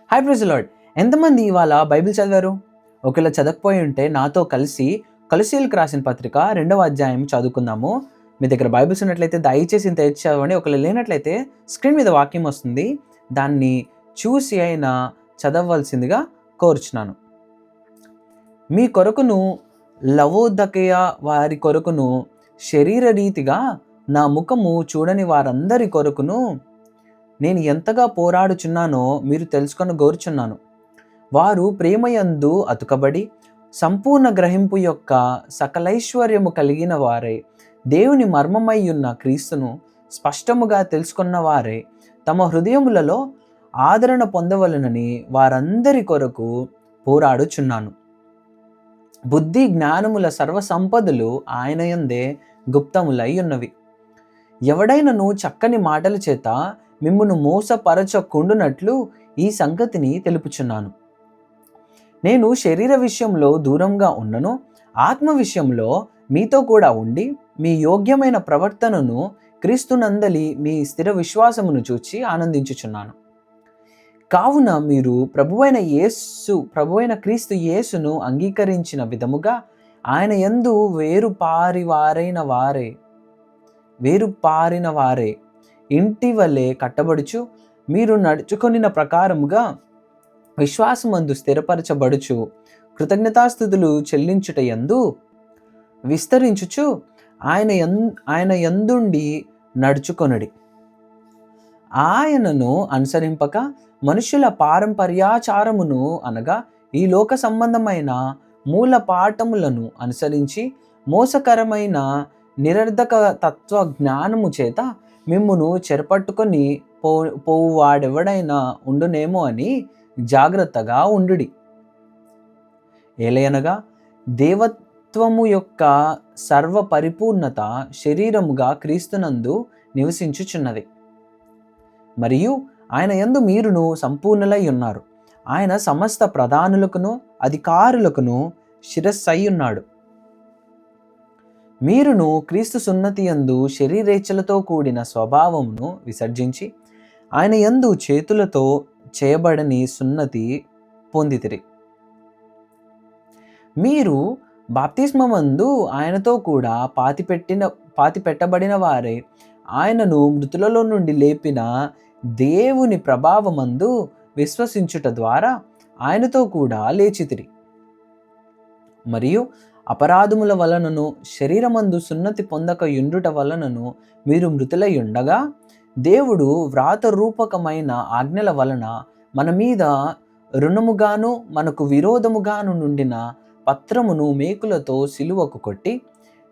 Hi praise lord. ఎంతమంది ఇవాళ Bible చదివారు? ఒకవేళ చదవకపోయి ఉంటే నాతో కలిసి కొలస్సీయులకు రాసిన పత్రిక 2వ అధ్యాయం చదువుకుందాము. మీ దగ్గర బైబిల్స్ ఉన్నట్లయితే దయచేసి ఇంత తెరిచి చదవండి. ఒకవేళ లేనట్లయితే స్క్రీన్ మీద వాక్యం వస్తుంది. దాన్ని చూసి అయినా చదవవలసిందిగా కోరుచున్నాను. మీ కొరకును లవోదకయ వారి కొరకును శరీర రీతిగా నా ముఖము చూడని వారందరి కొరకును నేను ఎంతగా పోరాడుచున్నానో మీరు తెలుసుకొని గోరుచున్నాను. వారు ప్రేమయందు అతుకబడి సంపూర్ణ గ్రహింపు యొక్క సకలైశ్వర్యము కలిగిన వారై దేవుని మర్మమై ఉన్న క్రీస్తును స్పష్టముగా తెలుసుకున్న వారై తమ హృదయములలో ఆదరణ పొందవలనని వారందరి కొరకు పోరాడుచున్నాను. బుద్ధి జ్ఞానముల సర్వ సంపదలు ఆయన యందే గుప్తములై ఉన్నవి. ఎవడైనను చక్కని మాటల చేత మిమ్మును మోసపరచకుండునట్లు ఈ సంగతిని తెలుపుచున్నాను. నేను శరీర విషయంలో దూరంగా ఉన్నను, ఆత్మ విషయంలో మీతో కూడా ఉండి మీ యోగ్యమైన ప్రవర్తనను క్రీస్తునందలి మీ స్థిర విశ్వాసమును చూచి ఆనందించుచున్నాను. కావున మీరు ప్రభువైన క్రీస్తు యేసును అంగీకరించిన విధముగా ఆయన యందు వేరుపారిన వారే ఇంటి వలె కట్టబడుచు మీరు నడుచుకొనిన ప్రకారముగా విశ్వాసమందు స్థిరపరచబడుచు కృతజ్ఞతాస్థుతులు చెల్లించుట యందు విస్తరించుచు ఆయన యందుండి నడుచుకొనుడి. ఆయనను అనుసరింపక మనుషుల పారంపర్యాచారమును అనగా ఈ లోక సంబంధమైన మూల పాఠములను అనుసరించి మోసకరమైన నిరర్ధక తత్వ జ్ఞానము చేత మిమ్మును చెరపట్టుకొని పోవువాడెవడైనా ఉండునేమో అని జాగ్రత్తగా ఉండుడి. ఏలయనగా దేవత్వము యొక్క సర్వ పరిపూర్ణత శరీరముగా క్రీస్తునందు నివసించుచున్నది. మరియు ఆయన యందు మీరును సంపూర్ణులై ఉన్నారు. ఆయన సమస్త ప్రధానులకును అధికారులకును శిరస్సై ఉన్నాడు. మీరును క్రీస్తు సున్నతి యందు శరీరేచ్ఛలతో కూడిన స్వభావమును విసర్జించి ఆయన యందు చేతులతో చేయబడని సున్నతి పొందితిరి. మీరు బాప్తిస్మమందు ఆయనతో కూడా పాతిపెట్టబడిన వారే ఆయనను మృతులలో నుండి లేపిన దేవుని ప్రభావమందు విశ్వసించుట ద్వారా ఆయనతో కూడా లేచితిరి. మరియు అపరాధముల వలనను శరీరమందు సున్నతి పొందక యుండుట వలనను మీరు మృతులై ఉండగా దేవుడు వ్రాత రూపకమైన ఆజ్ఞల వలన మన మీద రుణముగాను మనకు విరోధముగాను నుండిన పత్రమును మేకులతో సిలువకు కొట్టి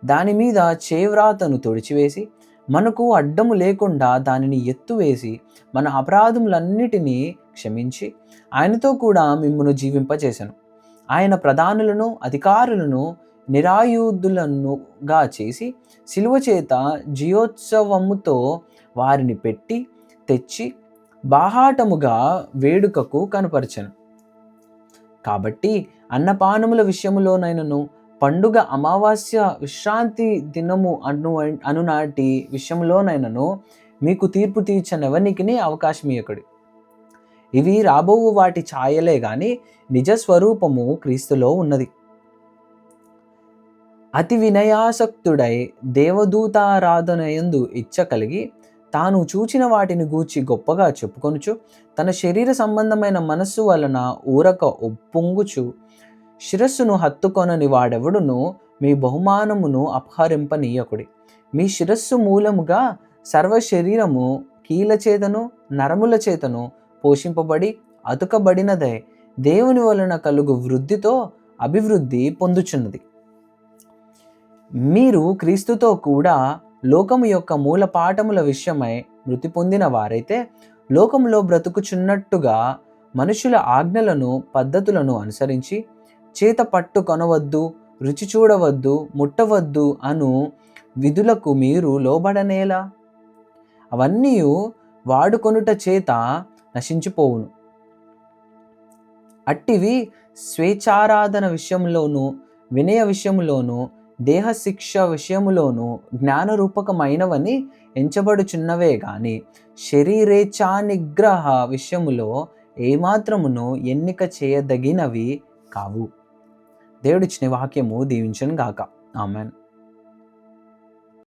దాని మీద చేవ్రాతను తొడిచివేసి మనకు అడ్డము లేకుండా దానిని ఎత్తువేసి మన అపరాధములన్నిటినీ క్షమించి ఆయనతో కూడా మిమ్మును జీవింపచేసెను. ఆయన ప్రధానులను అధికారులను నిరాయుధులనుగా చేసి సిలువ చేత జియోత్సవముతో వారిని పెట్టి తెచ్చి బాహాటముగా వేడుకకు కనపరచెను. కాబట్టి అన్నపానముల విషయములోనైనను పండుగ అమావాస్య విశ్రాంతి దినము అనునాటి విషయంలోనైనను మీకు తీర్పు తీర్చనెవనికి అవకాశం ఇయ్యకుడి. ఇవి రాబోవు వాటి ఛాయలే గాని నిజ స్వరూపము క్రీస్తులో ఉన్నది. అతి వినయాసక్తుడై దేవదూతారాధనయందు ఇచ్చ కలిగి తాను చూచిన వాటిని గూర్చి గొప్పగా చెప్పుకొనుచు తన శరీర సంబంధమైన మనస్సు వలన ఊరక ఒప్పొంగుచు శిరస్సును హత్తుకొనని వాడెవడును మీ బహుమానమును అపహరింపనీయకుడి. మీ శిరస్సు మూలముగా సర్వ శరీరము కీల చేతను నరముల చేతను పోషింపబడి అతుకబడినదే దేవుని వలన కలుగు వృద్ధితో అభివృద్ధి పొందుచున్నది. మీరు క్రీస్తుతో కూడా లోకము యొక్క మూల పాఠముల విషయమై మృతి పొందిన వారైతే లోకములో బ్రతుకుచున్నట్టుగా మనుషుల ఆజ్ఞలను పద్ధతులను అనుసరించి చేత పట్టు కొనవద్దు, రుచి చూడవద్దు, ముట్టవద్దు అను విధులకు మీరు లోబడనేలా? అవన్నీ వాడుకొనుట చేత నశించిపోవును. అట్టివి స్వేచ్ఛారాధన విషయంలోనూ వినయ విషయములోనూ దేహశిక్ష విషయములోనూ జ్ఞానరూపకమైనవని ఎంచబడుచున్నవే గాని శరీరేచ్ఛా నిగ్రహ విషయములో ఏమాత్రమును ఎన్నిక చేయదగినవి కావు. దేవుడిచ్చిన వాక్యము దీవించను గాక. ఆమెన్.